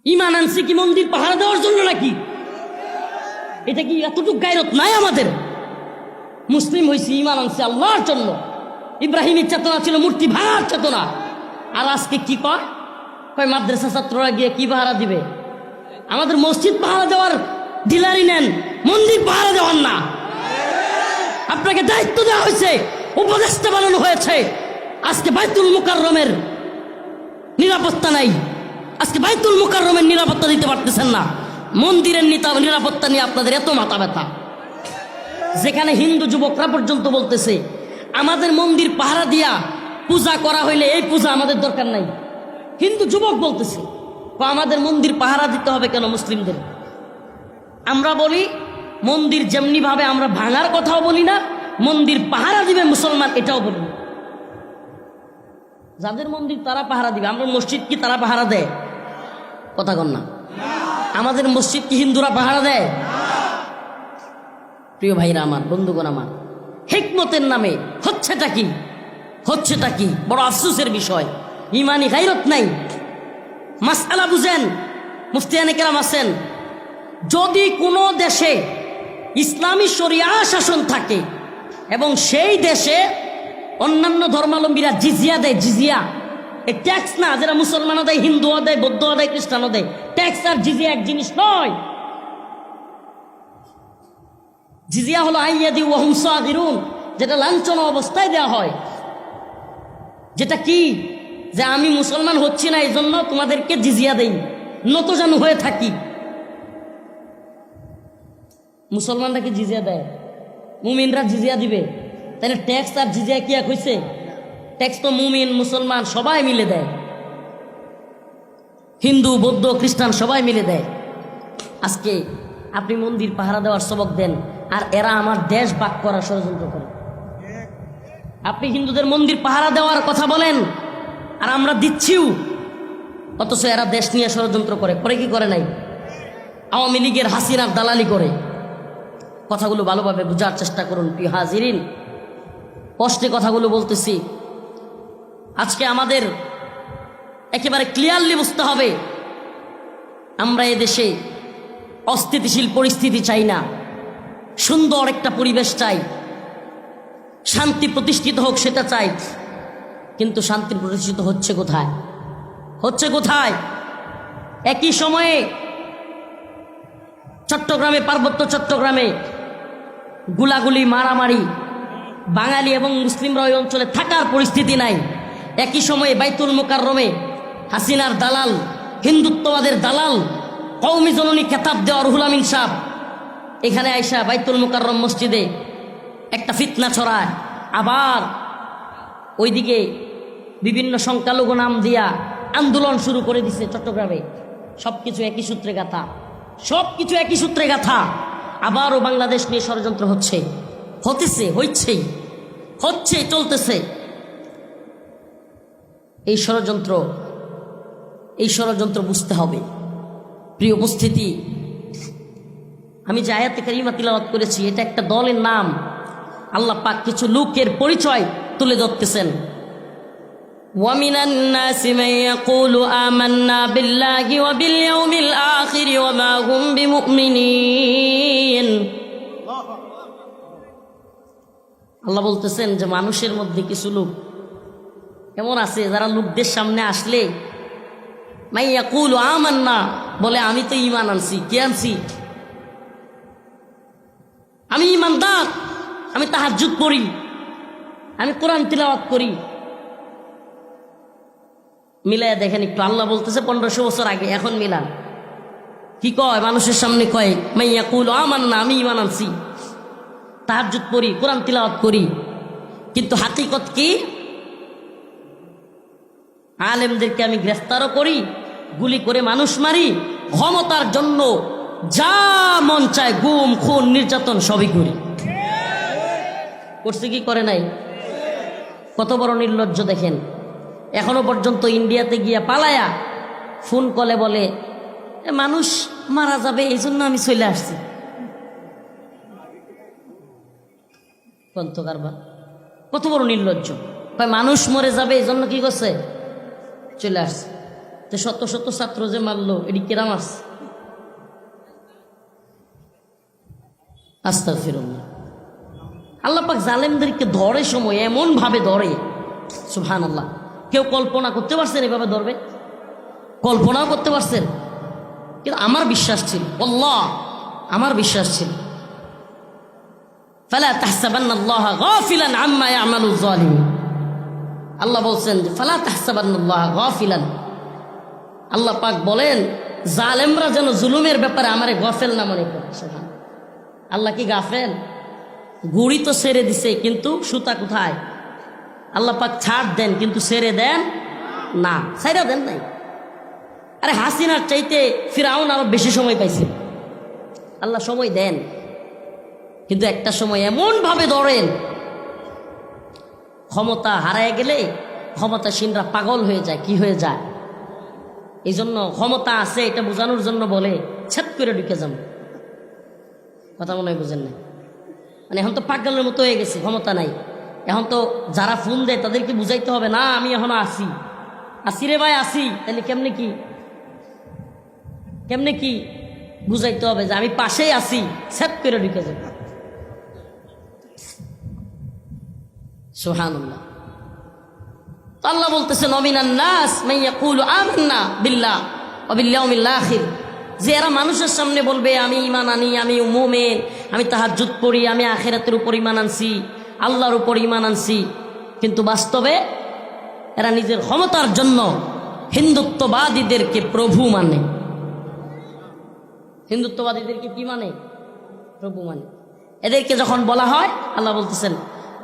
ইমান আনছি কি মন্দির পাহারা দেওয়ার জন্য নাকি? এটা কি এতটুকু গায়রত নাই আমাদের? মুসলিম হয়েছি, ইমান আনছি আল্লাহর জন্য। ইব্রাহিমের চেতনা ছিল মূর্তি ভাঙার চেতনা। আর আজকে কি কয় মাদ্রাসা ছাত্ররা গিয়ে কি পাহারা দিবে? আমাদের মসজিদ পাহারা দেওয়ার ডিলারি নেন, মন্দির পাহারা দেওয়ার না। আপনাকে দায়িত্ব দেওয়া হয়েছে, উপদেষ্টা বানানো হয়েছে। আজকে বাইতুল মুকাররমের নিরাপত্তা নাই, আজকে বাইতুল মুকাররমের নিরাপত্তা দিতে পারতেছেন না। মন্দিরের নিরাপত্তা নিয়ে আপনাদের এত মাথা ব্যথা, যেখানে হিন্দু যুবকরা পর্যন্ত বলতেছে আমাদের মন্দির পাহারা দিয়া পূজা করা হইলে এই পূজা আমাদের দরকার নাই। হিন্দু যুবক বলতেছে আমাদের মন্দির পাহারা দিতে হবে কেন মুসলিমদের? আমরা বলি মন্দির যেমনি ভাবে আমরা ভাঙার কথাও বলি না, মন্দির পাহারা দিবে মুসলমান এটাও বলি না। যাদের মন্দির তারা পাহারা দিবে। আমরা মসজিদ কি তারা পাহারা দেয়? কথা কন না। আমাদের মসজিদ কি হিন্দুরা পাহারা দেয়? প্রিয় ভাইরা আমার, বন্ধুগণ আমার, হিকমতের নামে হচ্ছেটা কি? হচ্ছেটা কি? বড় আফসোসের বিষয়। ইমানি গায়রত নাই। মাসআলা বুঝেন। মুফতিয়ানে কেরাম আছেন, যদি কোনো দেশে ইসলামী শরিয়া শাসন থাকে এবং সেই দেশে অন্যান্য ধর্মাবলম্বীরা জিজিয়া দেয়, জিজিয়া এই ট্যাক্স না, যারা মুসলমানও দেয়, হিন্দুও দেয়, বৌদ্ধও দেয়, খ্রিস্টানও দেয়, ট্যাক্স আর জিজিয়া এক জিনিস নয়। জিজিয়া হলো আইয়াদি ওয়াহুম সাগিরুন, যেটা লাঞ্ছনা অবস্থায় দেওয়া হয়। যেটা কি? যে আমি মুসলমান হচ্ছি না এই জন্য তোমাদেরকে জিজিয়া দেই, নতজানু হয়ে থাকি। মুসলমানরা কি জিজিয়া দেয়? মুমিনরা জিজিয়া দিবে? তাহলে ট্যাক্স আর জিজিয়া কি এক হয়েছে? ট্যাক্স তো মুমিন মুসলমান সবাই মিলে দেয়, হিন্দু বৌদ্ধ খ্রিস্টান সবাই মিলে দেয়। আজকে আপনি মন্দির পাহারা দেওয়ার সবক দেন, আর এরা আমার দেশ ভাগ করার ষড়যন্ত্র করে। আপনি হিন্দুদের মন্দির পাহারা দেওয়ার কথা বলেন, আর আমরা দিচ্ছিও, অথচ এরা দেশ নিয়ে ষড়যন্ত্র করে। করে কি করে নাই? আওয়ামী লীগের হাসিনার দালালি করে। কথাগুলো ভালোভাবে বোঝার চেষ্টা করুন প্রিয় হাজিরিন। কষ্টে কথাগুলো বলতেছি। আজকে আমাদের একেবারে ক্লিয়ারলি বুঝতে হবে, আমরা এদেশে অস্থিতিশীল পরিস্থিতি চাই না, সুন্দর একটা পরিবেশ চাই, শান্তি প্রতিষ্ঠিত হোক সেটা চাই। কিন্তু শান্তি প্রতিষ্ঠিত হচ্ছে কোথায়? হচ্ছে কোথায়? একই সময়ে চট্টগ্রামে, পার্বত্য চট্টগ্রামে গুলাগুলি, মারামারি, বাঙালি এবং মুসলিমরা ওই অঞ্চলে থাকার পরিস্থিতি নাই। একই সময়ে বাইতুল মুকাররমে হাসিনার দালাল, হিন্দুত্ববাদের দালাল, কওমি জননী খেতাব দেওয়া রুহুল আমিন সাহেব এখানে আইসা বাইতুল মুকাররম মসজিদে একটা ফিতনা ছড়ায়। আবার ওইদিকে বিভিন্ন সংখ্যালঘু নাম দিয়া আন্দোলন শুরু করে দিছে চট্টগ্রামে। সবকিছু একই সূত্রে গাথা, সবকিছু একই সূত্রে গাথা। আবারও বাংলাদেশ নিয়ে ষড়যন্ত্র হচ্ছে, হতেছে, হচ্ছেই, হচ্ছে, চলতেছে। এই ষড়যন্ত্র বুঝতে হবে। প্রিয় উপস্থিতি, আমি যে আয়াতে কারিমা তিলাওয়াত করেছি এটা একটা দলের নাম। আল্লাহ পাক কিছু লোকের পরিচয় তুলে ধরতেছেন। وَمِنَ النَّاسِ مَن يَقُولُ آمَنَّا بِاللَّهِ وَبِالْيَوْمِ الْآخِرِ وَمَا هُمْ بِمُؤْمِنِينَ। আল্লাহ বলতেছেন যে মানুষের মধ্যে কিছু লোক এমন আছে যারা লোকদের সামনে আসলে মাই ইয়াকুলু আমান্না, বলে আমি তো ঈমান আনছি। কি আনছি? আমি ঈমানদার, আমি তাহাজ্জুদ পড়ি, আমি কোরআন তিলাওয়াত করি। মিলায়া দেখেন একটু। আল্লাহ বলতেছে 1500 বছর আগে, এখন মিলান। কি কয়? মানুষের সামনে কয় মাই ইয়াকুলু আমান্না, আমি ঈমান আনছি, তাহাজ্জুদ পড়ি, কোরআন তিলাওয়াত করি। কিন্তু হাকিকত কি? আলেমদেরকে আমি গ্রেফতারও করি, গুলি করে মানুষ মারি, ক্ষমতার জন্য যা মন চায় গুম খুন নির্যাতন সবই করি। করছে কি করে নাই? কত বড় নির্লজ্জ দেখেন। এখনো পর্যন্ত ইন্ডিয়াতে গিয়া পালায়া ফোন কলে বলে মানুষ মারা যাবে এই জন্য আমি চলে আসছি। কত বড় নির্লজ্জ! মানুষ মরে যাবে এই জন্য কি করছে? চলে আসছে। তো শত শত ছাত্র যে মারলো এটি কেরা মারছে? আস্তাগফিরুল্লাহ। আল্লাহ পাক জালেমদেরকে ধরে সময় এমন ভাবে ধরে, সুবহানাল্লাহ। কেউ কল্পনা করতে পারছেন এভাবে ধরবে? কল্পনাও করতে পারছেন? কিন্তু আমার বিশ্বাস ছিল, আল্লাহ আমার বিশ্বাস ছিল, ফালা তাহসাবান্নাল্লাহা গাফিলান আম্মা ইয়ামালুয যালিমুন। আল্লাহ বলছেন যে ফালা তাহসাবান্নাল্লাহা গাফিলান, আল্লাহ পাক বলেন জালেমরা যেন জুলুমের ব্যাপারে আমারে গাফেল না মনে করে। আল্লাহ কি গাফেল? গুড়ি তো ছেড়ে দিছে, কিন্তু সুতা কোথায়? আল্লাহ পাক ছাড় দেন কিন্তু ছেড়ে দেন না, ছাইরা দেন নাই। আরে হাসিনার চাইতে ফিরআউন আরো বেশি সময় পাইছে। আল্লাহ সময় দেন, কিন্তু একটা সময় এমন ভাবে ধরেন, ক্ষমতা হারায় গেলে ক্ষমতাসীনরা পাগল হয়ে যায়। কি হয়ে যায়? এই জন্য ক্ষমতা আছে এটা বোঝানোর জন্য বলে ছেদ করে ঢুকে যান। কথা মনে হয় বুঝেন না? মানে এখন তো পাগলের মতো হয়ে গেছে, ক্ষমতা নাই। এখন তো যারা ফোন দেয় তাদেরকে বুঝাইতে হবে, না আমি এখনো আসি, আসি রে ভাই আসি। তাহলে কেমনে কি বুঝাইতে হবে যে আমি পাশেই আসি, ছেদ করে ঢুকে যাব। সুবহানাল্লাহ। তো আল্লাহ বলতেছেন ওয়ামিনান নাস মান ইয়াকুলু আমান্না বিল্লাহ ওয়া বিল ইয়াউমিল আখির, যে এরা মানুষের সামনে বলবে আমি ঈমান আনি, আমি মুমিন, আমি তাহাজ্জুদ পড়ি, আমি আখিরাতের উপর ঈমান আনছি, আল্লাহর উপর ঈমান আনছি, কিন্তু বাস্তবে এরা নিজের ক্ষমতার জন্য হিন্দুত্ববাদীদেরকে প্রভু মানে। হিন্দুত্ববাদীদেরকে কি মানে? প্রভু মানে। এদেরকে যখন বলা হয়, আল্লাহ বলতেছেন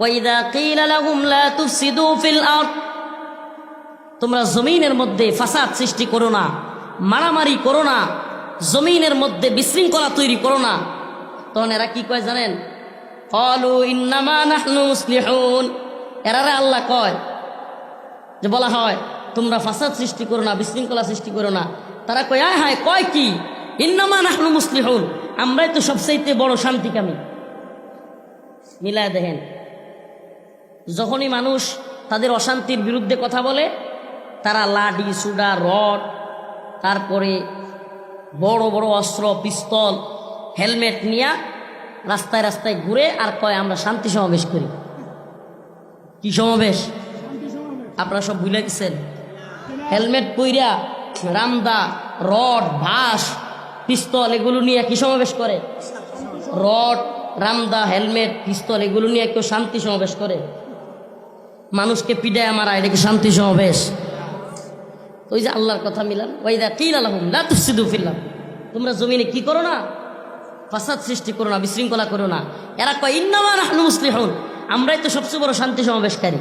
ওয়াইদা কিলা লাহুম লা তুফসিদু ফিল আরদ, তোমরা জমিনের মধ্যে ফাসাদ সৃষ্টি করো না, মারামারি করো না, জমিনের মধ্যে বিশৃঙ্খলা তৈরি করো না, তখন এরা কি কয় জানেন? ক্বালু ইন্নামা নাহনু মুসলিহুন। এরারে আল্লাহ কয়, যে বলা হয় তোমরা ফাসাদ সৃষ্টি করো না, বিশৃঙ্খলা সৃষ্টি করো না, তারা কয় আয় হায়, কয় কি? ইন্নামা নাহনু মুসলিহুন, আমরাই তো সবচাইতে বড় শান্তিকামী। মিলায় দেখেন, যখনই মানুষ তাদের অশান্তির বিরুদ্ধে কথা বলে, তারা লাঠি সুডা রড, তারপরে বড় বড় অস্ত্র পিস্তল হেলমেট নিয়ে রাস্তায় রাস্তায় ঘুরে আর কয় আমরা শান্তি সমাবেশ করি। কি সমাবেশ? আপনারা সব ভুলে গেছেন। হেলমেট পইরা রামদা রড বাঁশ পিস্তল এগুলো নিয়ে কি সমাবেশ করে? রড রামদা হেলমেট পিস্তল এগুলো নিয়ে কেউ শান্তি সমাবেশ করে? মানুষকে পিডায় মারা, এটা কি শান্তি সমাবেশ? ওই যে আল্লাহর কথা মিলান, ওয়াইদা কিলা লাহুম লা তুফসিদু ফিল আরদ, তোমরা জমিনে কি করো না? ফাসাদ সৃষ্টি করো না, বিশৃঙ্খলা করো না। এরা কয় ইন্নামা নাহনু মুসলিহুন, আমরাই তো সবচেয়ে বড় শান্তি সমাবেশকারী।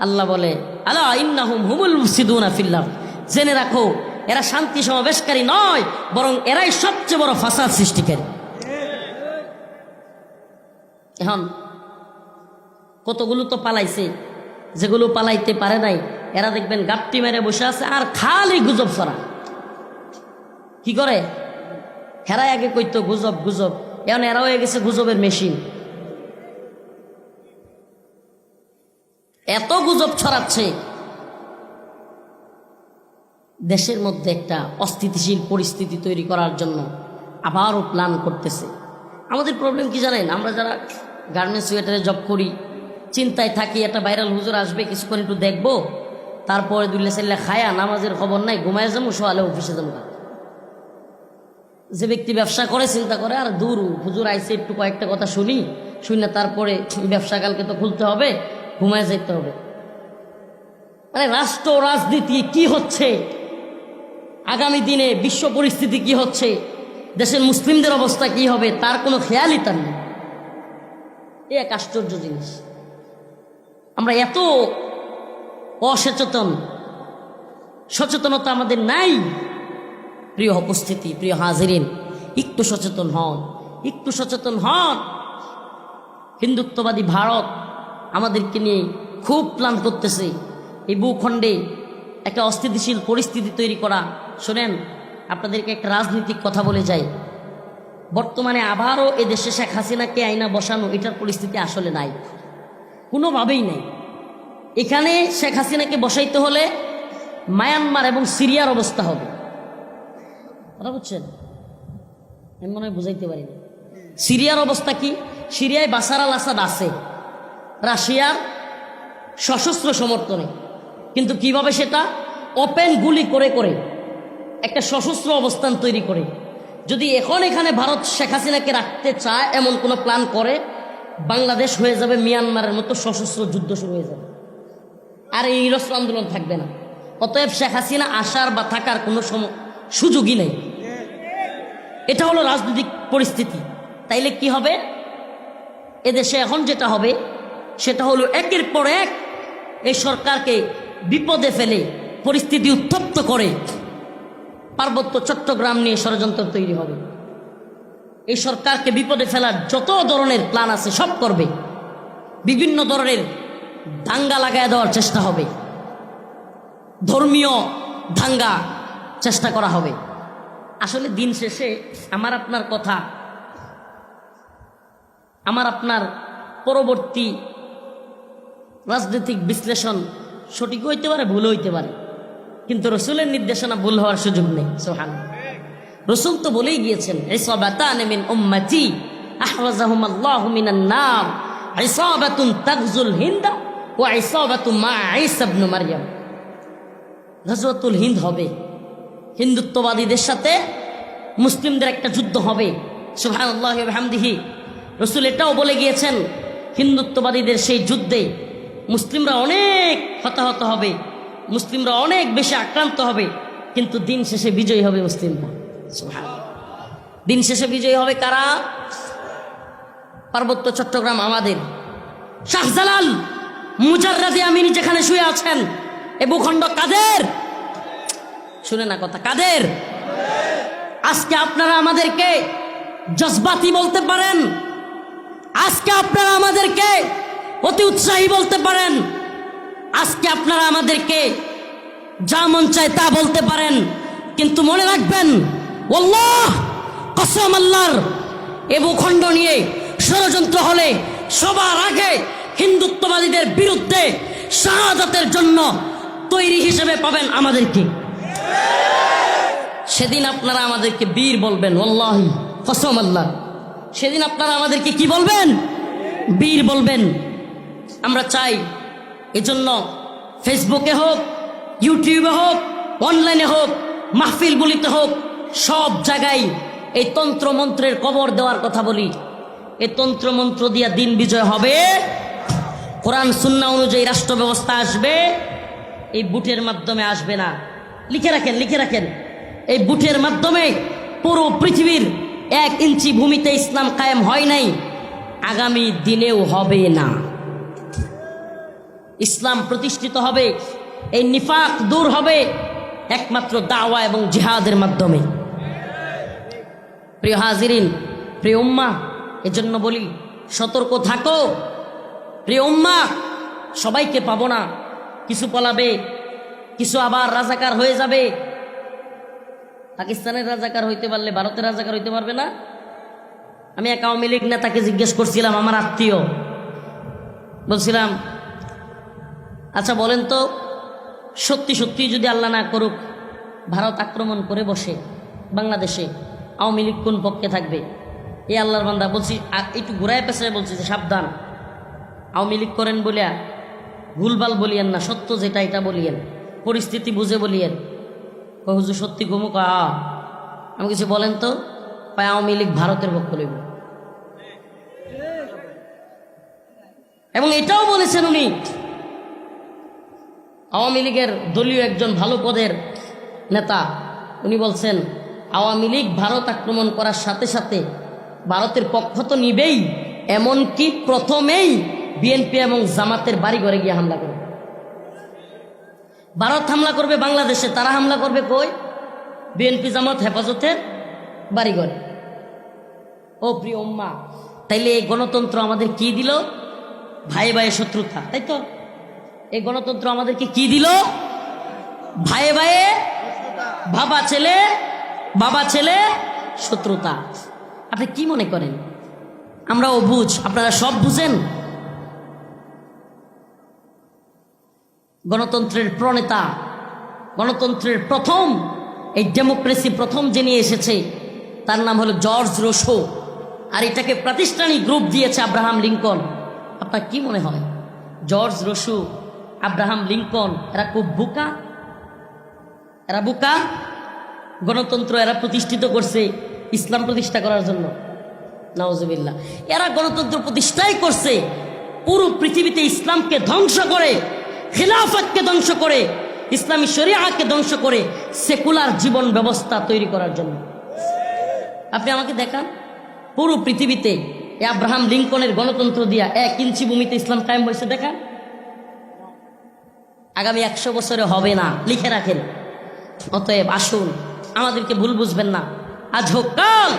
আল্লাহ বলে আলা ইন্নাহুম হুমুল মুফসিদুনা ফিল আরদ, জেনে রাখো এরা শান্তি সমাবেশকারী নয়, বরং এরাই সবচেয়ে বড় ফাসাদ সৃষ্টিকারী। এখন কতগুলো তো পালাইছে, যেগুলো পালাইতে পারে নাই এরা দেখবেন গাপটি মেরে বসে আছে আর খালি গুজব ছড়া। কি করে? হেরাই আগে কইতো গুজব গুজব, এখন এরা হয়ে গেছে গুজবের মেশিন। এত গুজব ছড়াচ্ছে, দেশের মধ্যে একটা অস্থিতিশীল পরিস্থিতি তৈরি করার জন্য আবারও প্ল্যান করতেছে। আমাদের প্রবলেম কি জানেন? আমরা যারা গার্মেন্টস ওয়েটারে জব করি, চিন্তায় থাকি একটা ভাইরাল হুজুর আসবে, কিছুক্ষণ একটু দেখবো, তারপরে দুলে চাইলে খায়া নামাজের খবর নাই, ঘুমায় যাবো, সোয়ালে অফিসে যাবো। যে ব্যক্তি ব্যবসা করে চিন্তা করে আর দূর হুজুর আইসে একটু কয়েকটা কথা শুনি, শুনে তারপরে ব্যবসা কালকে তো খুলতে হবে, ঘুমায় যেতে হবে। মানে রাষ্ট্র রাজনীতি কি হচ্ছে, আগামী দিনে বিশ্ব পরিস্থিতি কি হচ্ছে, দেশের মুসলিমদের অবস্থা কি হবে, তার কোনো খেয়ালই তার নেই। এ এক আশ্চর্য জিনিস। আমরা এত অসচেতন, সচেতনতা আমাদের নাই। প্রিয় উপস্থিতি, প্রিয় হাজিরিন, একটু সচেতন হন, একটু সচেতন হন। হিন্দুত্ববাদী ভারত আমাদেরকে নিয়ে খুব প্ল্যান করতেছে এই ভূখণ্ডে একটা অস্থিতিশীল পরিস্থিতি তৈরি করা। শোনেন, আপনাদেরকে একটা রাজনৈতিক কথা বলে যাই। বর্তমানে আবারও এ দেশে শেখ হাসিনাকে আইনা বসানো, এটার পরিস্থিতি আসলে নাই, কোনোভাবেই নাই। এখানে শেখ হাসিনাকে বসাইতে হলে মায়ানমার এবং সিরিয়ার অবস্থা হবে। কথা বুঝছেন? আমি মনে হয় বুঝাইতে পারিনি। সিরিয়ার অবস্থা কি? সিরিয়ায় বাশার আল আসাদ আছে রাশিয়ার সশস্ত্র সমর্থনে, কিন্তু কিভাবে সেটা ওপেন গুলি করে করে একটা সশস্ত্র অবস্থান তৈরি করে। যদি এখন এখানে ভারত শেখ হাসিনাকে রাখতে চায় এমন কোনো প্ল্যান করে, বাংলাদেশ হয়ে যাবে মিয়ানমারের মতো সশস্ত্র যুদ্ধ শুরু হয়ে যাবে, আর এই নিরস্ত্র আন্দোলন থাকবে না। অতএব শেখ হাসিনা আসার বা থাকার কোনো সুযোগই নেই। এটা হলো রাজনৈতিক পরিস্থিতি। তাইলে কি হবে? এদেশে এখন যেটা হবে সেটা হলো একের পর এক এই সরকারকে বিপদে ফেলে পরিস্থিতি উত্তপ্ত করে পার্বত্য চট্টগ্রাম নিয়ে ষড়যন্ত্র তৈরি হবে। এই সরকারকে বিপদে ফেলার যত ধরনের প্ল্যান আছে সব করবে। বিভিন্ন ধরনের দাঙ্গা লাগায় দেওয়ার চেষ্টা হবে, ধর্মীয় দাঙ্গা চেষ্টা করা হবে। আসলে দিন শেষে আমার আপনার কথা, আমার আপনার পরবর্তী রাজনৈতিক বিশ্লেষণ সঠিক হইতে পারে, ভুল হইতে পারে, কিন্তু রসুলের নির্দেশনা ভুল হওয়ার সুযোগ নেই। সুবহানাল্লাহ। রসুল তো বলেই গিয়েছেন, ইসাবাতান মিন উম্মতি আহরাজাহুমাল্লাহু মিনান নার, ইসাবাতুন তাগজুল হিন্দা ওয়া ইসাবাতু মা ঈসা ইবনে মারইয়াম। গজওয়াতুল হিন্দ হবে, হিন্দুত্ববাদীদের সাথে মুসলিমদের একটা যুদ্ধ হবে। সুবহানাল্লাহি ওয়া বিহামদিহি। রসুল এটাও বলে গিয়েছেন, হিন্দুত্ববাদীদের সেই যুদ্ধে মুসলিমরা অনেক হতাহত হবে, মুসলিমরা অনেক বেশি আক্রান্ত হবে, কিন্তু দিন শেষে বিজয়ী হবে মুসলিমরা। সুবহানাল্লাহ। দিন শেষে বিজয়ী হবে কারা? পার্বত্য চট্টগ্রাম আমাদের। শাহজালাল মুজাররাদে আমিন যেখানে শুয়ে আছেন, এ ভূখণ্ড কাদের? শুনে না কথা, কাদের? আজকে আপনারা আমাদেরকে জজবাতি বলতে পারেন, আজকে আপনারা আমাদেরকে অতি উৎসাহী বলতে পারেন, আজকে আপনারা আমাদেরকে যা মন চায় তা বলতে পারেন, কিন্তু মনে রাখবেন, আল্লাহ কসম আল্লাহর, এ ভূখণ্ড নিয়ে ষড়যন্ত্র হলে সবার আগে হিন্দুত্ববাদীদের বিরুদ্ধে শাহাদাতের জন্য তৈরি হিসেবে পাবেন আমাদেরকে। সেদিন আপনারা আমাদেরকে বীর বলবেন, আল্লাহি কসম আল্লাহ, সেদিন আপনারা আমাদেরকে কি বলবেন? বীর বলবেন। আমরা চাই এজন্য ফেসবুকে হোক, ইউটিউবে হোক, অনলাইনে হোক, মাহফিলগুলিতে হোক, সব জায়গায় এই তন্ত্রমন্ত্রের কবর দেওয়ার কথা বলি। এই তন্ত্রমন্ত্র দিয়া দিন বিজয় হবে, কোরআন সুন্নাহ অনুযায়ী রাষ্ট্র ব্যবস্থা আসবে, এই বুটের মাধ্যমে আসবে না। লিখে রাখেন, লিখে রাখেন, এই বুটের মাধ্যমে পুরো পৃথিবীর 1 ইঞ্চি ভূমিতে ইসলাম কায়েম হয় নাই, আগামী দিনেও হবে না। ইসলাম প্রতিষ্ঠিত হবে, এই নিফাক দূর হবে একমাত্র দাওয়া এবং জিহাদের মাধ্যমে। প্রিয় হাজিরিন, প্রিয় উম্মাহ, এজন্য বলি সতর্ক থাকো। প্রিয় উম্মাহ, সবাইকে পাবো না, কিছু পলাবে, কিছু আবার রাজাকার হয়ে যাবে। পাকিস্তানের রাজাকার হইতে পারলে ভারতের রাজাকার হইতে পারবে না? আমি এক আওয়ামী লীগ নেতাকে জিজ্ঞেস করছিলাম, আমার আত্মীয়, বলছিলাম, আচ্ছা বলেন তো, সত্যি সত্যি যদি আল্লাহ না করুক ভারত আক্রমণ করে বসে বাংলাদেশে, আওয়ামী লীগ কোন পক্ষে থাকবে? এই আল্লাহর বান্দা বলছি, একটু ঘুরায় পেছায় বলছি যে সাবধান, আওয়ামী লীগ করেন বলিয়া ভুলভাল বলিয়েন না, সত্য যেটা এটা বলিয়েন, পরিস্থিতি বুঝে বলিয়েন। হুজুর সত্যি ঘুমুক। আমি কিছু বলেন তো, পায় আওয়ামী লীগ ভারতের পক্ষ লইব। এবং এটাও বলেছেন উনি, আওয়ামী লীগের দলীয় একজন ভালো পদের নেতা, উনি বলছেন আওয়ামী লীগ ভারত আক্রমণ করার সাথে সাথে ভারতের পক্ষ তো নিবেই, এমনকি প্রথমেই বিএনপি এবং জামাতের বাড়ি ঘরে গিয়ে হামলা করবে। ভারত হামলা করবে বাংলাদেশে, তারা হামলা করবে কই? বিএনপি জামাত হেফাজতের বাড়িঘরে। ও প্রিয় উম্মা, তাইলে এই গণতন্ত্র আমাদের কি দিল? ভাই ভাই শত্রুতা, তাই তো? এই গণতন্ত্র আমাদেরকে কি দিল? ভাই ভাই, বাবা ছেলে শত্রুতা। আপনি কি মনে করেন আমরা অবুঝ, আপনারা সব বুঝেন? গণতন্ত্রের প্রণেতা গণতন্ত্রের প্রথম এই ডেমোক্রেসি প্রথম যে নিয়ে এসেছে তার নাম হলো জর্জ রোসো, আর এটাকে প্রাতিষ্ঠানিক গ্রুপ দিয়েছে আব্রাহাম লিঙ্কন। আপনার কি মনে হয় জর্জ রোসো, আব্রাহাম লিঙ্কন এরা খুব বোকা? এরা বোকা? গণতন্ত্র এরা প্রতিষ্ঠিত করছে ইসলাম প্রতিষ্ঠা করার জন্য, নাউজুবিল্লাহ। এরা গণতন্ত্র প্রতিষ্ঠাই করছে পুরো পৃথিবীতে ইসলামকে ধ্বংস করে, খিলাফতকে ধ্বংস করে, ইসলামী শরিয়াকে ধ্বংস করে সেকুলার জীবন ব্যবস্থা তৈরি করার জন্য। আপনি আমাকে দেখান পুরো পৃথিবীতে এই আব্রাহাম লিঙ্কনের গণতন্ত্র দিয়া 1 ইঞ্চি ভূমিতে ইসলাম কায়েম হয়েছে দেখান। আগামী 100 বছরে হবে না, লিখে রাখেন। অতএব আসুন, আমাদেরকে ভুল বুঝবেন না। আজ হোক কাল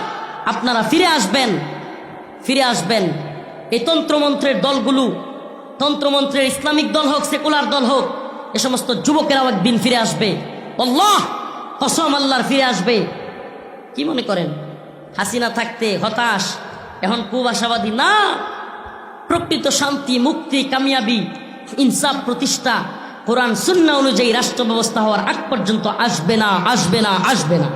আপনারা ফিরে আসবেন, ফিরে আসবেন। এই তন্ত্রমন্ত্রের দলগুলো, তন্ত্রমন্ত্রের ইসলামিক দল হোক, সেকুলার দল হোক, এ সমস্ত যুবকেরাও একদিন ফিরে আসবে। আল্লাহ কসম, আল্লাহর ফিরে আসবে। কি মনে করেন হাসিনা থাকতে হতাশ, এখন খুব আশাবাদী? না, প্রকৃত শান্তি, মুক্তি, কামিয়াবি, ইনসাফ প্রতিষ্ঠা কোরআন সুন্নাহ অনুযায়ী রাষ্ট্র ব্যবস্থা হওয়ার আগ পর্যন্ত আসবে না, আসবে না, আসবে না।